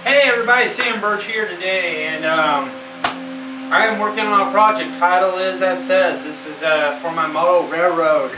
Hey everybody, Sam Birch here today, and I am working on a project. Title is as says. This is for my model railroad.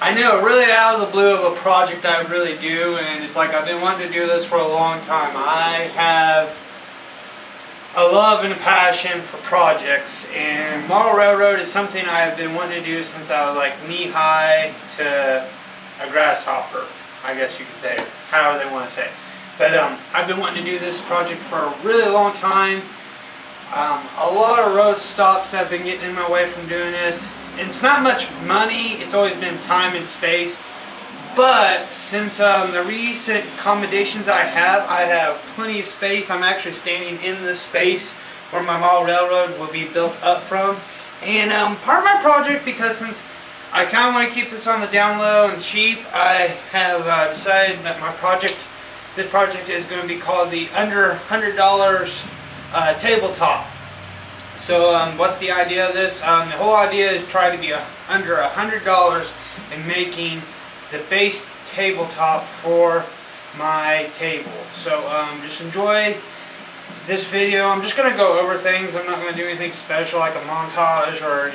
I know, really out of the blue of a project I really do, and it's like I've been wanting to do this for a long time. I have a love and a passion for projects, and model railroad is something I have been wanting to do since I was like knee-high to a grasshopper, I guess you could say, however they want to say it. But I've been wanting to do this project for a really long time. A lot of road stops have been getting in my way from doing this. It's not much money, it's always been time and space. But since the recent accommodations I have plenty of space. I'm actually standing in the space where my model railroad will be built up from. And part of my project, because since I kind of want to keep this on the down low and cheap, I have decided that this project is going to be called the under $100 tabletop. So what's the idea of this? The whole idea is try to be under $100 in making the base tabletop for my table. So just enjoy this video. I'm just going to go over things. I'm not going to do anything special like a montage or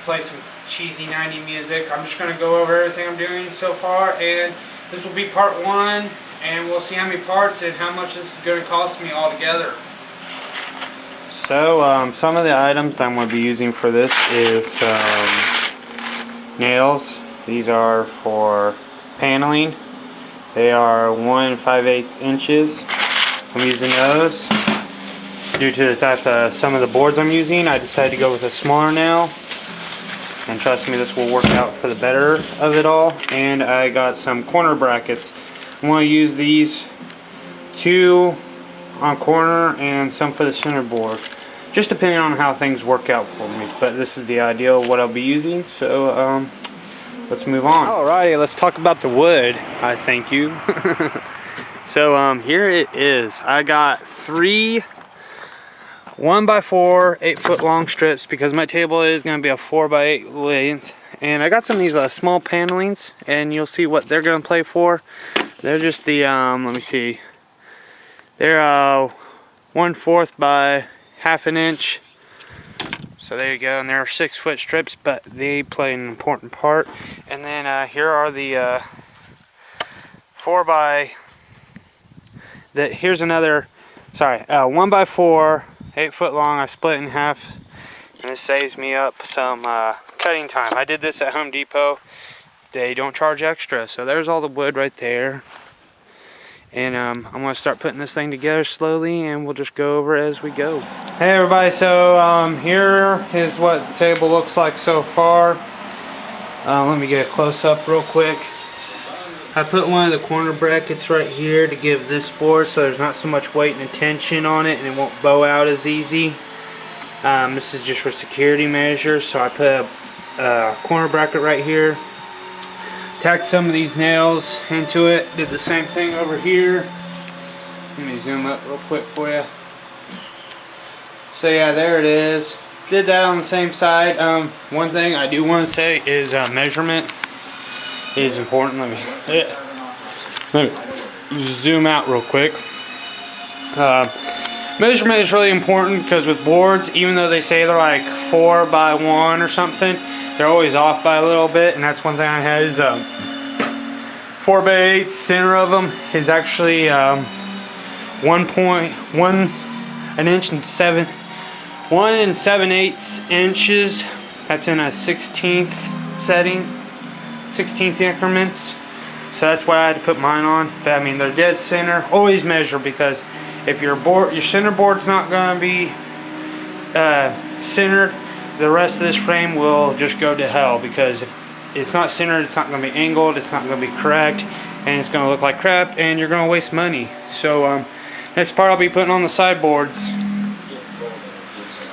play some cheesy 90s music. I'm just going to go over everything I'm doing so far, and this will be part one. And we'll see how many parts and how much this is going to cost me altogether. So some of the items I'm going to be using for this is nails. These are for paneling. They are 1 5/8 inches. I'm using those. Due to the type of some of the boards I'm using, I decided to go with a smaller nail. And trust me, this will work out for the better of it all. And I got some corner brackets. I'm going to use these 2 on corner and some for the center board, just depending on how things work out for me. But this is the ideal what I'll be using, so let's move on. Alrighty, let's talk about the wood. I thank you. So here it is. I got 3 1x4 8-foot long strips because my table is going to be a 4x8 length. And I got some of these small panelings, and you'll see what they're going to play for. They're just the, let me see, they're 1/4 by 1/2 inch. So there you go, and they're 6-foot strips, but they play an important part. And then here are the 1x4, 8-foot long. I split in half, and this saves me up some cutting time. I did this at Home Depot. They don't charge extra. So there's all the wood right there. And I'm going to start putting this thing together slowly, and we'll just go over as we go. Hey everybody, so here is what the table looks like so far. Let me get a close-up real quick. I put one of the corner brackets right here to give this board so there's not so much weight and tension on it, and it won't bow out as easy. This is just for security measures, so I put a corner bracket right here. Tacked some of these nails into it. Did the same thing over here. Let me zoom up real quick for you. So yeah, there it is. Did that on the same side. One thing I do want to say is measurement is important. Let me zoom out real quick. Measurement is really important because with boards, even though they say they're like 4x1 or something, they're always off by a little bit. And that's one thing I had is 4x8. Center of them is actually 1.1 inch and 1 7/8 inches. That's in a 16th setting, 16th increments. So that's what I had to put mine on. But I mean, they're dead center. Always measure, because if your center board's not going to be centered, the rest of this frame will just go to hell. Because if it's not centered, it's not going to be angled, it's not going to be correct, and it's going to look like crap, and you're going to waste money. So next part I'll be putting on the sideboards.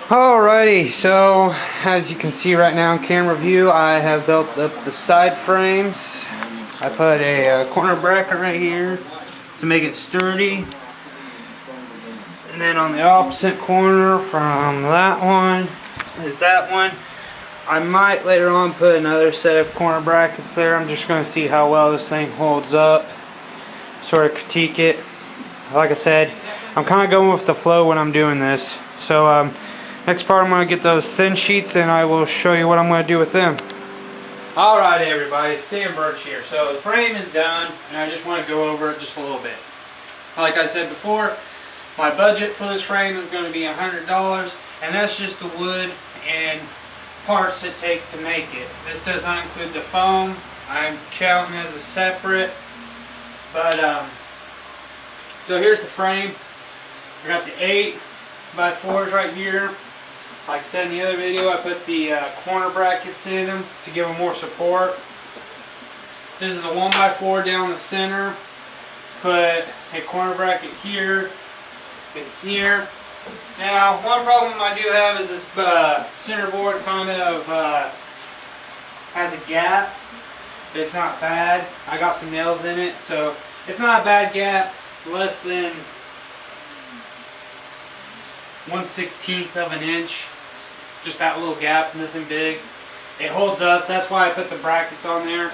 Alrighty, so as you can see right now in camera view, I have built up the side frames. I put a corner bracket right here to make it sturdy. And then on the opposite corner from that one is that one. I might later on put another set of corner brackets there. I'm just going to see how well this thing holds up. Sort of critique it. Like I said, I'm kind of going with the flow when I'm doing this. So next part I'm going to get those thin sheets and I will show you what I'm going to do with them. Alright everybody, Sam Birch here. So the frame is done and I just want to go over it just a little bit. Like I said before, my budget for this frame is going to be $100, and that's just the wood and parts it takes to make it. This does not include the foam. I'm counting as a separate. But so here's the frame. I got the 8x4s right here. Like I said in the other video, I put the corner brackets in them to give them more support. This is a 1x4 down the center. Put a corner bracket here and here. Now, one problem I do have is this center board kind of has a gap. It's not bad. I got some nails in it, so it's not a bad gap. Less than 1/16 of an inch. Just that little gap, nothing big. It holds up. That's why I put the brackets on there.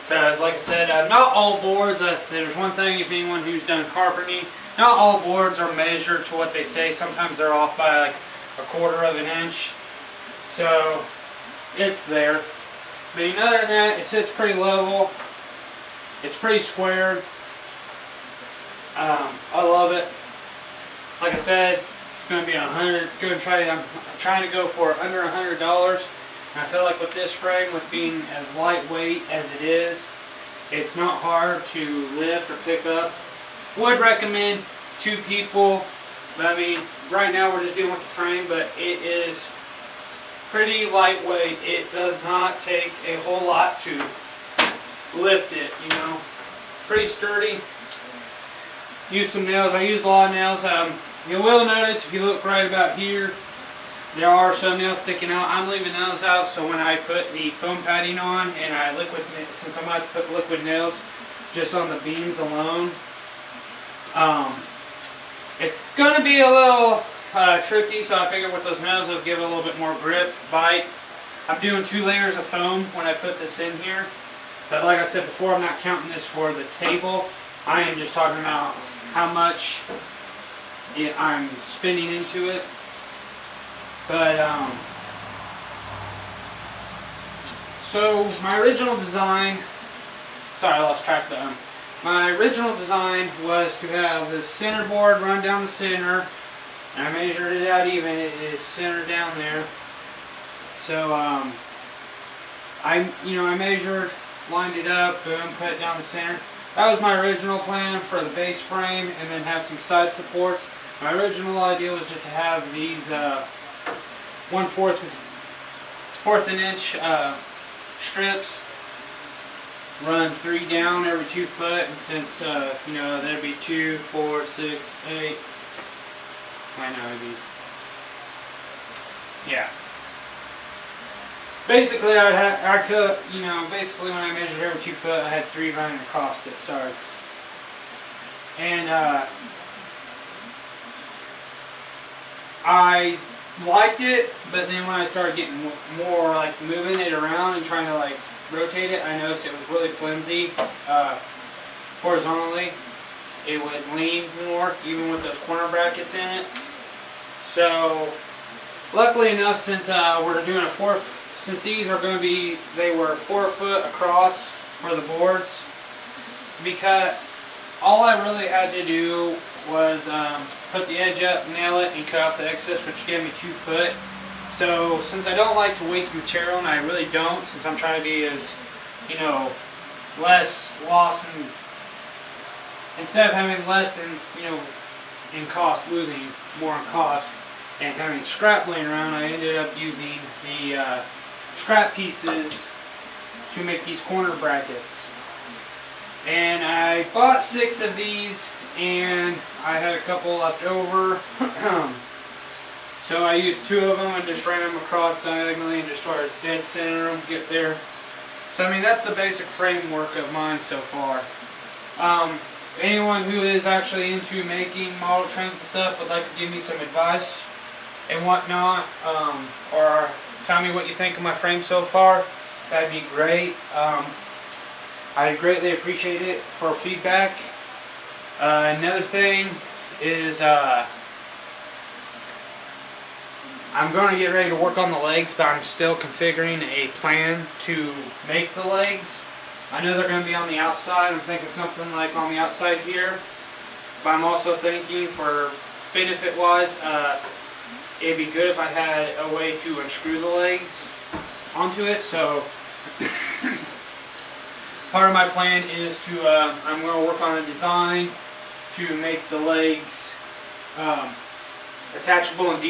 Because, like I said, not all boards, there's one thing, if anyone who's done carpeting, not all boards are measured to what they say. Sometimes they're off by like 1/4 of an inch. So, it's there. But other than that, it sits pretty level. It's pretty squared. I love it. Like I said, it's going to be $100. It's going to I'm trying to go for under $100. And I feel like with this frame, with being as lightweight as it is, it's not hard to lift or pick up. Would recommend 2 people. But I mean, right now we're just dealing with the frame, but it is pretty lightweight. It does not take a whole lot to lift it, you know. Pretty sturdy. Use some nails. I used a lot of nails. You will notice if you look right about here, there are some nails sticking out. I'm leaving those out so when I put the foam padding on and I since I'm about to put liquid nails just on the beams alone, it's going to be a little tricky, so I figured with those nails it'll give it a little bit more grip, bite. I'm doing 2 layers of foam when I put this in here, but like I said before, I'm not counting this for the table. I am just talking about how much I'm spending into it. But so my original design, sorry I lost track of my original design was to have the center board run down the center, and I measured it out even. It is centered down there. So I measured, lined it up, boom, put it down the center. That was my original plan for the base frame, and then have some side supports. My original idea was just to have these 1/4 inch strips, run 3 down every 2 foot, and since there'd be 2, 4, 6, 8. Might not be. Yeah. Basically, basically when I measured every 2 foot, I had 3 running across it. Sorry. And I liked it, but then when I started getting more like moving it around and trying to like rotate it, I noticed it was really flimsy. Horizontally, it would lean more, even with those corner brackets in it. So, luckily enough, since we're doing since these are going to be, they were 4 foot across for the boards to be cut, all I really had to do was put the edge up, nail it, and cut off the excess, which gave me 2 foot. So since I don't like to waste material, and I really don't, since I'm trying to be as, less loss, and instead of having less in cost, losing more in cost, and having scrap laying around, I ended up using the scrap pieces to make these corner brackets. And I bought 6 of these, and I had a couple left over. So I used 2 of them and just ran them across diagonally and just started dead center them, get there. So I mean, that's the basic framework of mine so far. Anyone who is actually into making model trains and stuff would like to give me some advice and whatnot, or tell me what you think of my frame so far, that'd be great. I greatly appreciate it for feedback. Another thing is I'm going to get ready to work on the legs, but I'm still configuring a plan to make the legs. I know they're going to be on the outside. I'm thinking something like on the outside here, but I'm also thinking for benefit wise, it'd be good if I had a way to unscrew the legs onto it. So part of my plan is to I'm going to work on a design to make the legs attachable and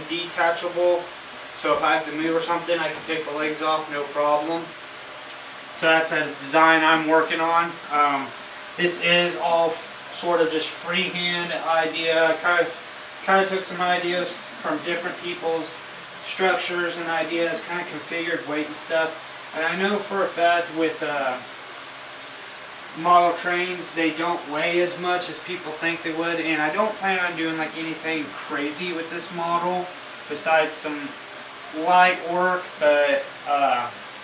detachable. So if I have to move or something, I can take the legs off, no problem. So that's a design I'm working on. This is all sort of just freehand idea. Kind of took some ideas from different people's structures and ideas, kind of configured weight and stuff. And I know for a fact with model trains, they don't weigh as much as people think they would, and I don't plan on doing like anything crazy with this model besides some light work, but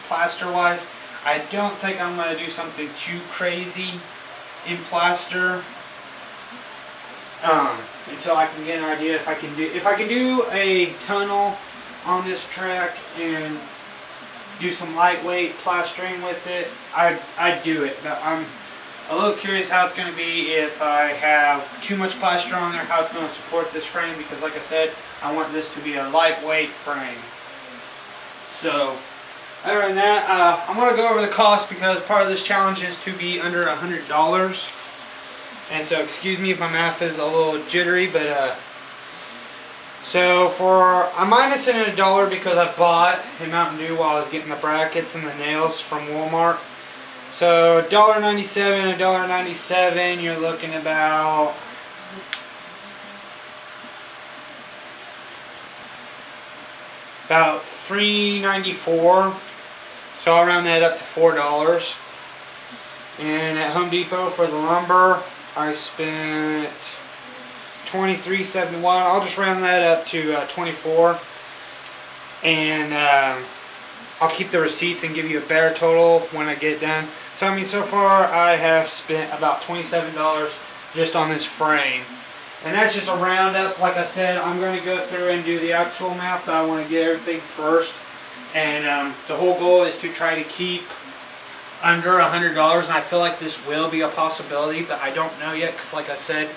plaster wise I don't think I'm going to do something too crazy in plaster until I can get an idea if I can do a tunnel on this track and do some lightweight plastering with it. I'd do it, but I'm a little curious how it's going to be if I have too much plaster on there, how it's going to support this frame, because like I said, I want this to be a lightweight frame. So other than that, I'm going to go over the cost because part of this challenge is to be under $100. And so excuse me if my math is a little jittery, but so I'm minusing $1 because I bought a Mountain Dew while I was getting the brackets and the nails from Walmart. So $1.97, $1.97, you're looking about $3.94. So I'll round that up to $4. And at Home Depot for the lumber, I spent $23.71. I'll just round that up to $24. And I'll keep the receipts and give you a better total when I get done. So I mean, so far I have spent about $27 just on this frame. And that's just a roundup. Like I said, I'm going to go through and do the actual math, but I want to get everything first. And the whole goal is to try to keep under $100, and I feel like this will be a possibility, but I don't know yet because like I said,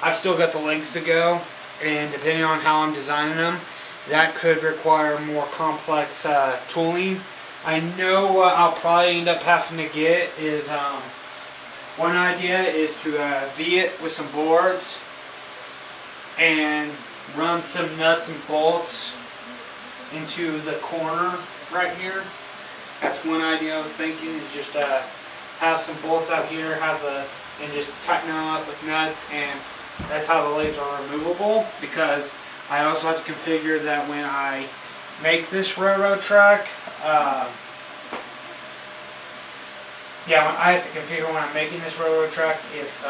I've still got the legs to go, and depending on how I'm designing them, that could require more complex tooling. I know what I'll probably end up having to get is one idea is to V it with some boards and run some nuts and bolts into the corner right here. That's one idea I was thinking, is just have some bolts out here, and just tighten them up with nuts, and that's how the legs are removable, because I also have to configure that when I make this railroad track, when I have to configure when I'm making this railroad track if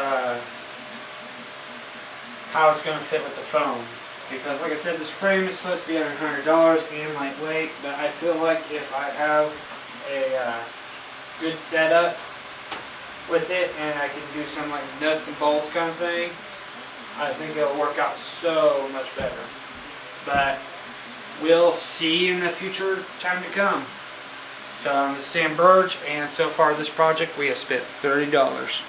how it's going to fit with the foam. Because like I said, this frame is supposed to be under $100 and lightweight, but I feel like if I have a good setup with it and I can do some like nuts and bolts kind of thing, I think it'll work out so much better. But we'll see in the future time to come. So this is Sam Burge, and so far this project we have spent $30.